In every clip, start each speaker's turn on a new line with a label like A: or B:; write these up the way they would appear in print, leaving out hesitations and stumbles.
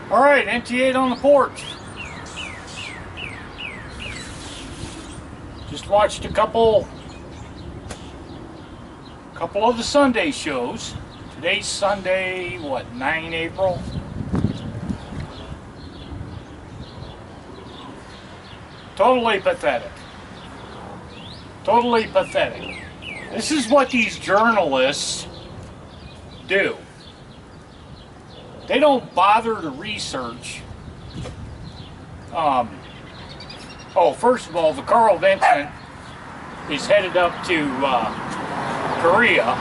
A: All right, NT8 on the porch. Just watched a couple of the Sunday shows. Today's Sunday, what, 9 April? Totally pathetic. Totally pathetic. This is what these journalists do. They don't bother to research. First of all, the Carl Vinson is headed up to Korea,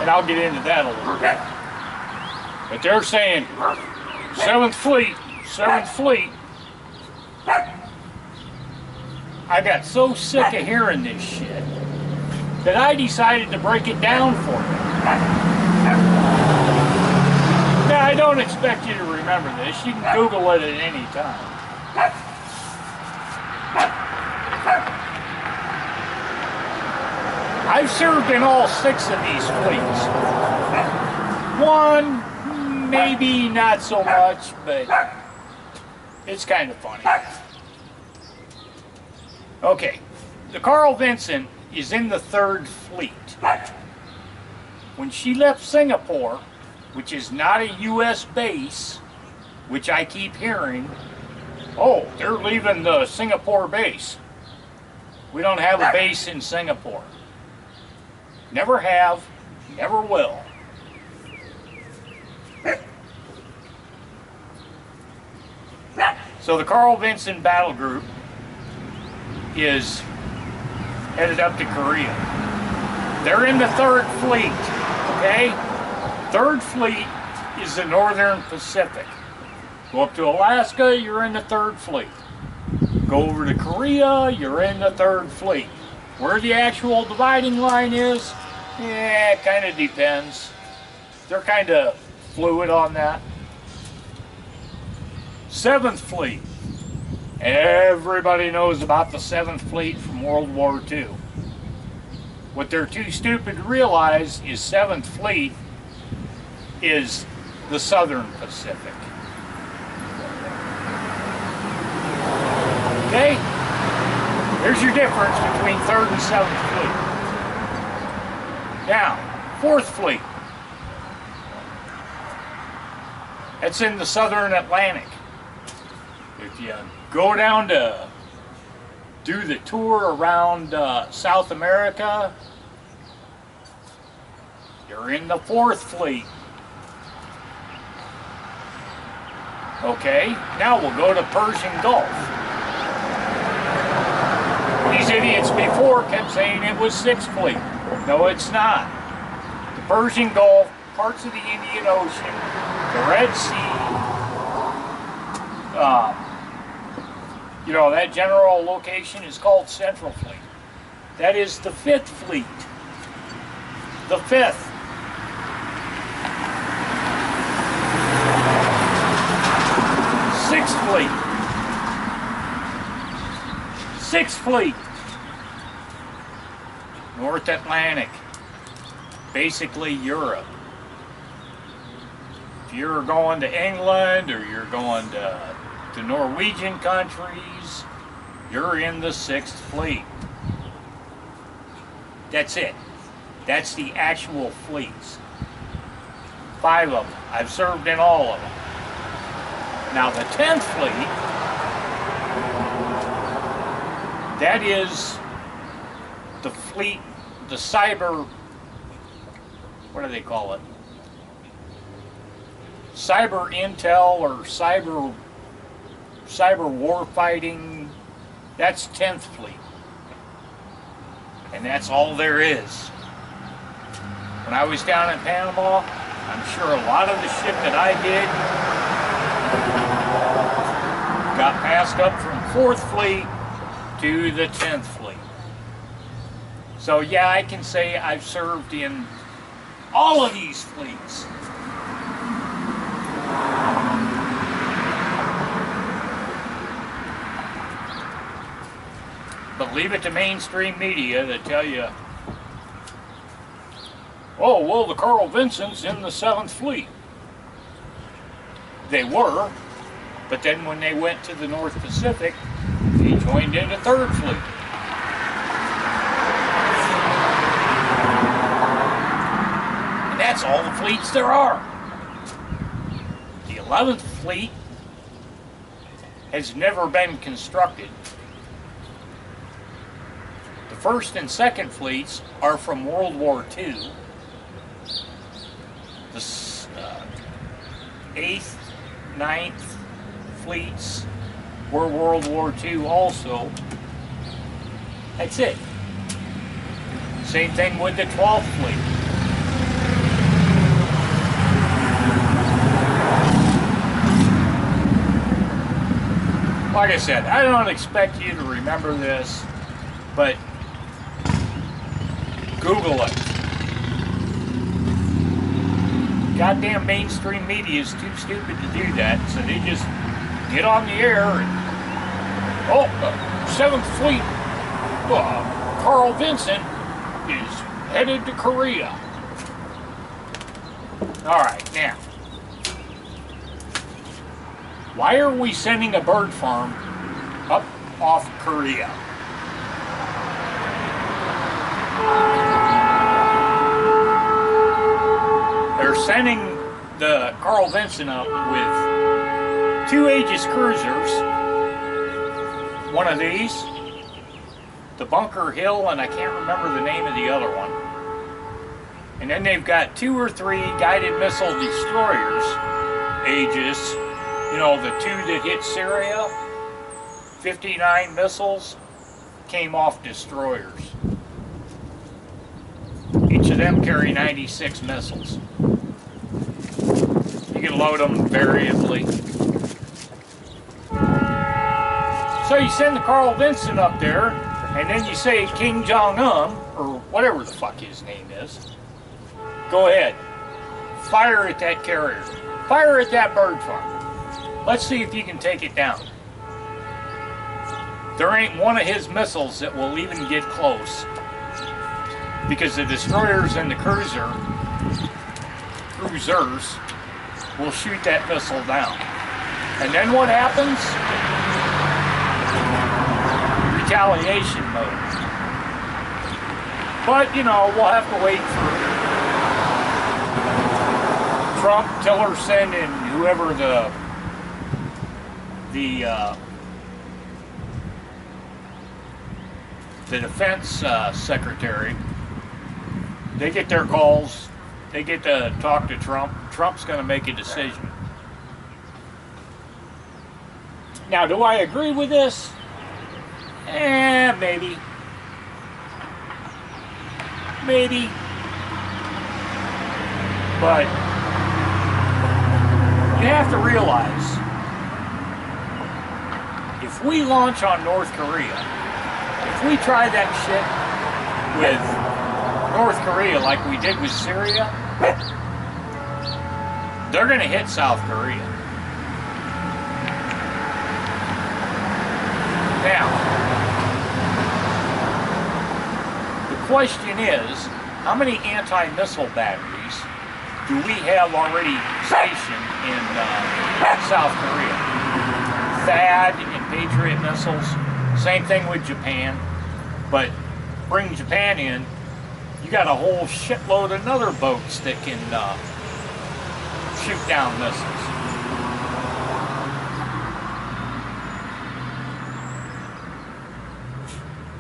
A: and I'll get into that a little bit. But they're saying 7th Fleet. I got so sick of hearing this shit that I decided to break it down for you. Now, I don't expect you to remember this. You can Google it at any time. I've served in all 6 of these fleets. One, maybe not so much, but it's kind of funny. Okay, the Carl Vinson is in the 3rd Fleet. When she left Singapore, which is not a U.S. base, which I keep hearing, oh, they're leaving the Singapore base. We don't have a base in Singapore. Never have, never will. So the Carl Vinson Battle Group is headed up to Korea. They're in the 3rd Fleet, okay? 3rd Fleet is the Northern Pacific. Go up to Alaska, you're in the 3rd Fleet. Go over to Korea, you're in the 3rd Fleet. Where the actual dividing line is, it kind of depends. They're kind of fluid on that. 7th Fleet. Everybody knows about the 7th Fleet from World War II. What they're too stupid to realize is 7th Fleet is the Southern Pacific. Okay? There's your difference between 3rd and 7th Fleet. Now, 4th Fleet. That's in the Southern Atlantic. If you go down to do the tour around South America, you're in the 4th Fleet. Okay, now we'll go to Persian Gulf. These idiots before kept saying it was 6th Fleet. No, it's not. The Persian Gulf, parts of the Indian Ocean, the Red Sea, that general location is called Central Fleet. That is the 5th Fleet. The 5th. Sixth Fleet. North Atlantic. Basically Europe. If you're going to England or you're going to the Norwegian countries, you're in the 6th Fleet. That's it. That's the actual fleets. 5 of them. I've served in all of them. Now the 10th Fleet, that is the fleet, the cyber, what do they call it? Cyber intel or cyber war fighting. That's 10th Fleet. And that's all there is. When I was down in Panama, I'm sure a lot of the shit that I did got passed up from 4th Fleet to the 10th Fleet. So yeah, I can say I've served in all of these fleets. But leave it to mainstream media to tell you, oh, well, the Carl Vinson's in the 7th Fleet. They were, but then when they went to the North Pacific, they joined in the Third Fleet. And that's all the fleets there are. The 11th Fleet has never been constructed. The 1st and 2nd Fleets are from World War II. The 8th, 9th Fleets were World War II also. That's it. Same thing with the 12th Fleet. Like I said, I don't expect you to remember this, but Google it. Goddamn mainstream media is too stupid to do that, so they just get on the air and, oh, 7th Fleet, Carl Vinson is headed to Korea. Alright, now, why are we sending a bird farm up off Korea? They're sending the Carl Vinson up with 2 Aegis cruisers. One of these, the Bunker Hill, and I can't remember the name of the other one. And then they've got 2 or 3 guided missile destroyers, Aegis. You know, the 2 that hit Syria, 59 missiles, came off destroyers. Each of them carry 96 missiles. You can load them variably. So you send the Carl Vinson up there, and then you say Kim Jong-un, or whatever the fuck his name is, go ahead, fire at that carrier, fire at that bird farm. Let's see if you can take it down. There ain't one of his missiles that will even get close, because the destroyers and the cruisers will shoot that missile down. And then what happens? Retaliation mode. But, you know, we'll have to wait for Trump, Tillerson, and whoever the defense secretary. They get their calls. They get to talk to Trump. Trump's going to make a decision. Now, do I agree with this? Maybe. Maybe. But you have to realize, if we launch on North Korea, if we try that shit with North Korea like we did with Syria, they're going to hit South Korea. Now, the question is, how many anti-missile batteries do we have already stationed in South Korea? THAAD and Patriot missiles, same thing with Japan, but bring Japan in, you got a whole shitload of other boats that can shoot down missiles.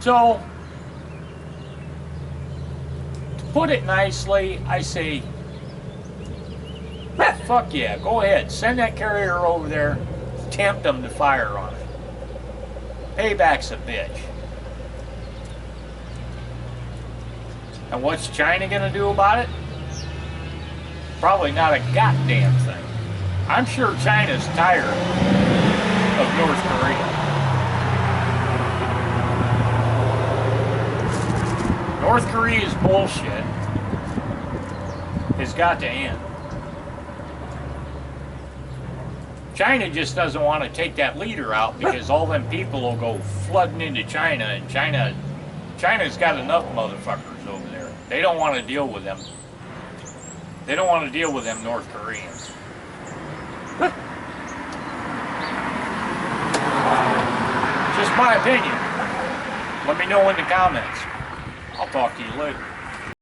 A: So, to put it nicely, I say, fuck yeah, go ahead, send that carrier over there, tempt them to fire on it. Payback's a bitch. And what's China gonna do about it? Probably not a goddamn thing. I'm sure China's tired of North Korea. North Korea's bullshit has got to end. China just doesn't want to take that leader out because all them people will go flooding into China, and China's got enough motherfuckers over there. They don't want to deal with them. They don't want to deal with them North Koreans. Just my opinion. Let me know in the comments. I'll talk to you later.